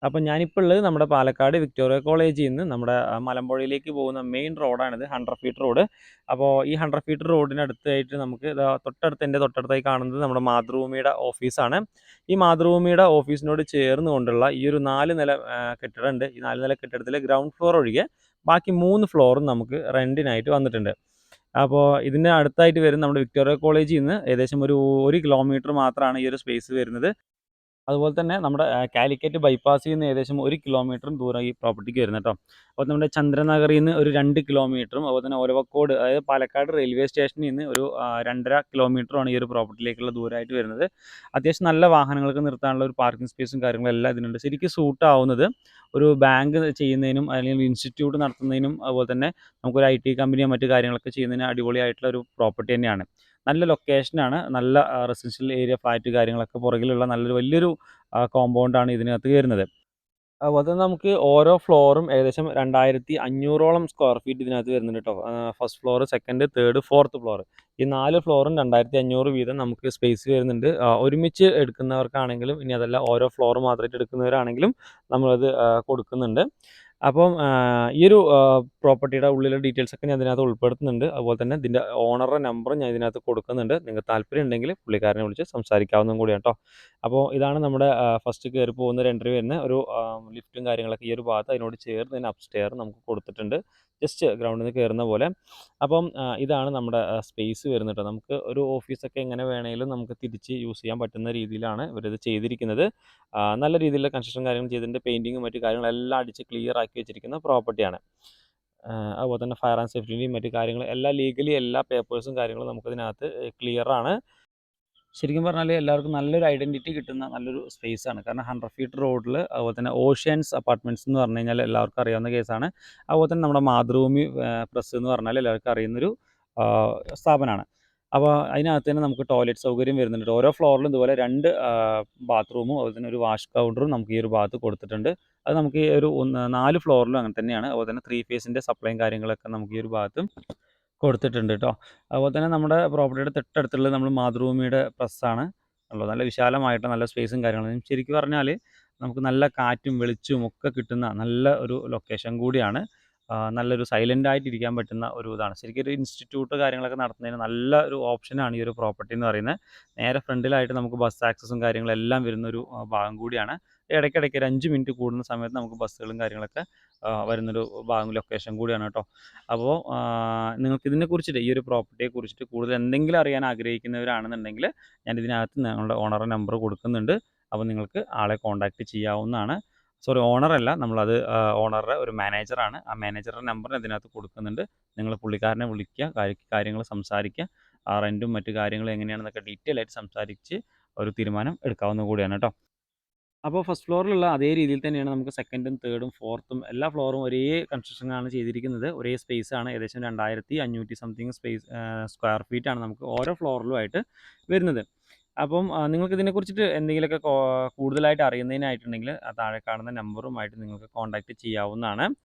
അപ്പോൾ ഞാനിപ്പോൾ ഉള്ളത് നമ്മുടെ പാലക്കാട് വിക്ടോറിയ കോളേജിൽ നിന്ന് നമ്മുടെ മലമ്പുഴയിലേക്ക് പോകുന്ന മെയിൻ റോഡാണിത്, 100 ഫീറ്റ് റോഡ്. അപ്പോൾ ഈ 100 ഫീറ്റ് റോഡിനടുത്തായിട്ട് നമുക്ക് ദാ എൻ്റെ തൊട്ടടുത്തായി കാണുന്നത് നമ്മുടെ മാതൃഭൂമിയുടെ ഓഫീസാണ്. ഈ മാതൃഭൂമിയുടെ ഓഫീസിനോട് ചേർന്ന് കൊണ്ടുള്ള ഈ ഒരു 4 നില കെട്ടിടമുണ്ട്. ഈ 4 നില കെട്ടിടത്തിൽ ഗ്രൗണ്ട് ഫ്ലോർ ഒഴികെ ബാക്കി 3 ഫ്ലോറും നമുക്ക് റെൻറ്റിനായിട്ട് വന്നിട്ടുണ്ട്. അപ്പോൾ ഇതിന് അടുത്തായിട്ട് വരും നമ്മുടെ വിക്ടോറിയ കോളേജിൽ നിന്ന് ഏകദേശം ഒരു 1 കിലോമീറ്റർ മാത്രമാണ് ഈ ഒരു സ്പേസ് വരുന്നത്. അതുപോലെ തന്നെ നമ്മുടെ കാലിക്കറ്റ് ബൈപ്പാസിൽ നിന്ന് ഏകദേശം 1 കിലോമീറ്ററും ദൂരം ഈ പ്രോപ്പർട്ടിക്ക് വരുന്നത് കേട്ടോ. അപ്പോൾ നമ്മുടെ ചന്ദ്രനഗറിൽ നിന്ന് ഒരു 2 കിലോമീറ്ററും അതുപോലെ തന്നെ ഒലവക്കോട്, അതായത് പാലക്കാട് റെയിൽവേ സ്റ്റേഷനിൽ നിന്ന് ഒരു 2.5 കിലോമീറ്ററുമാണ് ഈ ഒരു പ്രോപ്പർട്ടിയിലേക്കുള്ള ദൂരമായിട്ട് വരുന്നത്. അത്യാവശ്യം നല്ല വാഹനങ്ങൾക്ക് നിർത്താനുള്ള ഒരു പാർക്കിംഗ് സ്പേസും കാര്യങ്ങളും എല്ലാം ഇതിനുണ്ട്. ശരിക്കും സൂട്ടാവുന്നത് ഒരു ബാങ്ക് ചെയ്യുന്നതിനും അല്ലെങ്കിൽ ഇൻസ്റ്റിറ്റ്യൂട്ട് നടത്തുന്നതിനും അതുപോലെ തന്നെ നമുക്കൊരു IT കമ്പനിയോ മറ്റു കാര്യങ്ങളൊക്കെ ചെയ്യുന്നതിന് അടിപൊളിയായിട്ടുള്ള ഒരു പ്രോപ്പർട്ടി തന്നെയാണ്. നല്ല ലൊക്കേഷനാണ്. നല്ല റെസിഡൻഷ്യൽ ഏരിയ, ഫ്ലാറ്റ് കാര്യങ്ങളൊക്കെ പുറകിലുള്ള നല്ലൊരു വലിയൊരു കോമ്പൗണ്ടാണ് ഇതിനകത്ത് വരുന്നത്. അതുപോലെ തന്നെ നമുക്ക് ഓരോ ഫ്ലോറും ഏകദേശം 2500ഓളം സ്ക്വയർ ഫീറ്റ് ഇതിനകത്ത് വരുന്നുണ്ട് കേട്ടോ. First floor, second, third, fourth floor, ഈ 4 ഫ്ലോറും 2500 വീതം നമുക്ക് സ്പേസ് വരുന്നുണ്ട്. ഒരുമിച്ച് എടുക്കുന്നവർക്കാണെങ്കിലും ഇനി അതല്ല ഓരോ ഫ്ലോർ മാത്രമായിട്ട് എടുക്കുന്നവരാണെങ്കിലും നമ്മളത് കൊടുക്കുന്നുണ്ട്. അപ്പം ഈ ഒരു പ്രോപ്പർട്ടിയുടെ ഉള്ളിലെ ഡീറ്റെയിൽസൊക്കെ ഞാൻ ഇതിനകത്ത് ഉൾപ്പെടുത്തുന്നുണ്ട്. അതുപോലെ തന്നെ ഇതിൻ്റെ ഓണറുടെ നമ്പറും ഞാൻ ഇതിനകത്ത് കൊടുക്കുന്നുണ്ട്. നിങ്ങൾക്ക് താല്പര്യം ഉണ്ടെങ്കിൽ പുള്ളിക്കാരനെ വിളിച്ച് സംസാരിക്കാവുന്നതും കൂടിയാണ് കേട്ടോ. അപ്പോൾ ഇതാണ് നമ്മുടെ ഫസ്റ്റ് കയറി പോകുന്ന ഒരു എൻട്രി വരുന്ന ഒരു ലിഫ്റ്റും കാര്യങ്ങളൊക്കെ ഈ ഒരു ഭാഗത്ത് അതിനോട് ചേർന്ന് തന്നെ അപ്സ്റ്റെയർ നമുക്ക് കൊടുത്തിട്ടുണ്ട്. ജസ്റ്റ് ഗ്രൗണ്ടിൽ നിന്ന് കയറുന്ന പോലെ. അപ്പം ഇതാണ് നമ്മുടെ സ്പേസ് വരുന്നത് കേട്ടോ. നമുക്ക് ഒരു ഓഫീസൊക്കെ എങ്ങനെ വേണമെങ്കിലും നമുക്ക് തിരിച്ച് യൂസ് ചെയ്യാൻ പറ്റുന്ന രീതിയിലാണ് ഇവരിത് ചെയ്തിരിക്കുന്നത്. നല്ല രീതിയിലുള്ള കൺസ്ട്രക്ഷൻ കാര്യങ്ങൾ ചെയ്തിട്ടുണ്ട്. പെയിൻറ്റിങ്ങും മറ്റു കാര്യങ്ങളെല്ലാം അടിച്ച് ക്ലിയർ ആക്കി വെച്ചിരിക്കുന്ന പ്രോപ്പർട്ടിയാണ്. അതുപോലെ തന്നെ ഫയർ ആൻഡ് സേഫ്റ്റിൻ്റെയും മറ്റു കാര്യങ്ങൾ എല്ലാം ലീഗലി എല്ലാ പേപ്പേഴ്സും കാര്യങ്ങളും നമുക്കതിനകത്ത് ക്ലിയറാണ്. ശരിക്കും പറഞ്ഞാൽ എല്ലാവർക്കും നല്ലൊരു ഐഡൻറ്റിറ്റി കിട്ടുന്ന നല്ലൊരു സ്പേസാണ്. കാരണം 100 ഫീറ്റ് റോഡിൽ അതുപോലെ തന്നെ ഓഷ്യൻസ് അപ്പാർട്ട്മെൻറ്റ്സ് എന്ന് പറഞ്ഞു കഴിഞ്ഞാൽ എല്ലാവർക്കും അറിയാവുന്ന കേസാണ്. അതുപോലെ തന്നെ നമ്മുടെ മാതൃഭൂമി പ്രസ് എന്ന് പറഞ്ഞാൽ എല്ലാവർക്കും അറിയുന്നൊരു സ്ഥാപനമാണ്. അപ്പോൾ അതിനകത്ത് തന്നെ നമുക്ക് ടോയ്ലറ്റ് സൗകര്യം വരുന്നുണ്ട്. ഓരോ ഫ്ലോറിലും ഇതുപോലെ 2 ബാത്റൂമും അതുപോലെ തന്നെ ഒരു വാഷ് കൗണ്ടറും നമുക്ക് ഈ ഒരു ഭാഗത്ത് കൊടുത്തിട്ടുണ്ട്. അത് നമുക്ക് ഈ ഒരു 4 ഫ്ലോറിലും അങ്ങനെ തന്നെയാണ്. അതുപോലെ തന്നെ 3 ഫേസിൻ്റെ സപ്ലൈയും കാര്യങ്ങളൊക്കെ നമുക്ക് ഈ ഒരു ഭാഗത്തും കൊടുത്തിട്ടുണ്ട് കേട്ടോ. അതുപോലെ തന്നെ നമ്മുടെ പ്രോപ്പർട്ടിയുടെ തൊട്ടടുത്തുള്ളത് നമ്മൾ മാതൃഭൂമിയുടെ പ്രസ്സാണ് ഉള്ളത്. നല്ല വിശാലമായിട്ട് നല്ല സ്പേസും കാര്യങ്ങളും. ശരിക്കും പറഞ്ഞാൽ നമുക്ക് നല്ല കാറ്റും വെളിച്ചവും ഒക്കെ കിട്ടുന്ന നല്ല ഒരു ലൊക്കേഷൻ കൂടിയാണ്. നല്ലൊരു സൈലൻ്റ് ആയിട്ട് ഇരിക്കാൻ പറ്റുന്ന ഒരു ഇതാണ്. ശരിക്കും ഒരു ഇൻസ്റ്റിറ്റ്യൂട്ട് കാര്യങ്ങളൊക്കെ നടത്തുന്നതിന് നല്ല ഒരു ഓപ്ഷനാണ് ഈ ഒരു പ്രോപ്പർട്ടി എന്ന് പറയുന്നത്. നേരെ ഫ്രണ്ടിലായിട്ട് നമുക്ക് ബസ് ആക്സസും കാര്യങ്ങളെല്ലാം വരുന്നൊരു ഭാഗം കൂടിയാണ്. ഇടയ്ക്കിടയ്ക്ക് ഒരു 5 മിനിറ്റ് കൂടുന്ന സമയത്ത് നമുക്ക് ബസ്സുകളും കാര്യങ്ങളൊക്കെ വരുന്നൊരു ഭാഗം ലൊക്കേഷൻ കൂടിയാണ് കേട്ടോ. അപ്പോൾ നിങ്ങൾക്ക് ഇതിനെക്കുറിച്ചിട്ട് ഈ ഒരു പ്രോപ്പർട്ടിയെ കുറിച്ചിട്ട് കൂടുതൽ എന്തെങ്കിലും അറിയാൻ ആഗ്രഹിക്കുന്നവരാണെന്നുണ്ടെങ്കിൽ ഞാൻ ഇതിനകത്ത് ഞങ്ങളുടെ ഓണറുടെ നമ്പർ കൊടുക്കുന്നുണ്ട്. അപ്പോൾ നിങ്ങൾക്ക് ആളെ കോൺടാക്റ്റ് ചെയ്യാവുന്നതാണ്. സോറി, ഓണറല്ല, നമ്മളത് ഓണറുടെ ഒരു മാനേജറാണ്. ആ മാനേജറുടെ നമ്പർ ഇതിനകത്ത് കൊടുക്കുന്നുണ്ട്. നിങ്ങൾ പുള്ളിക്കാരനെ വിളിക്കുക, കാര്യങ്ങൾ സംസാരിക്കുക. റെൻറ്റും മറ്റു കാര്യങ്ങളും എങ്ങനെയാണെന്നൊക്കെ ഡീറ്റെയിൽ ആയിട്ട് സംസാരിച്ച് ഒരു തീരുമാനം എടുക്കാവുന്ന കൂടിയാണ് കേട്ടോ. അപ്പോൾ ഫസ്റ്റ് ഫ്ലോറിലുള്ള അതേ രീതിയിൽ തന്നെയാണ് നമുക്ക് സെക്കൻഡും തേർഡും ഫോർത്തും എല്ലാ ഫ്ലോറും ഒരേ കൺസ്ട്രക്ഷനാണ് ചെയ്തിരിക്കുന്നത്. ഒരേ സ്പേസാണ്. ഏകദേശം 2500 സംതിങ് സ്ക്വയർ ഫീറ്റാണ് നമുക്ക് ഓരോ ഫ്ലോറിലുമായിട്ട് വരുന്നത്. അപ്പം നിങ്ങൾക്ക് ഇതിനെക്കുറിച്ചിട്ട് എന്തെങ്കിലുമൊക്കെ കൂടുതലായിട്ട് അറിയുന്നതിനായിട്ടുണ്ടെങ്കിൽ ആ താഴെ കാണുന്ന നമ്പറുമായിട്ട് നിങ്ങൾക്ക് കോൺടാക്റ്റ് ചെയ്യാവുന്നതാണ്.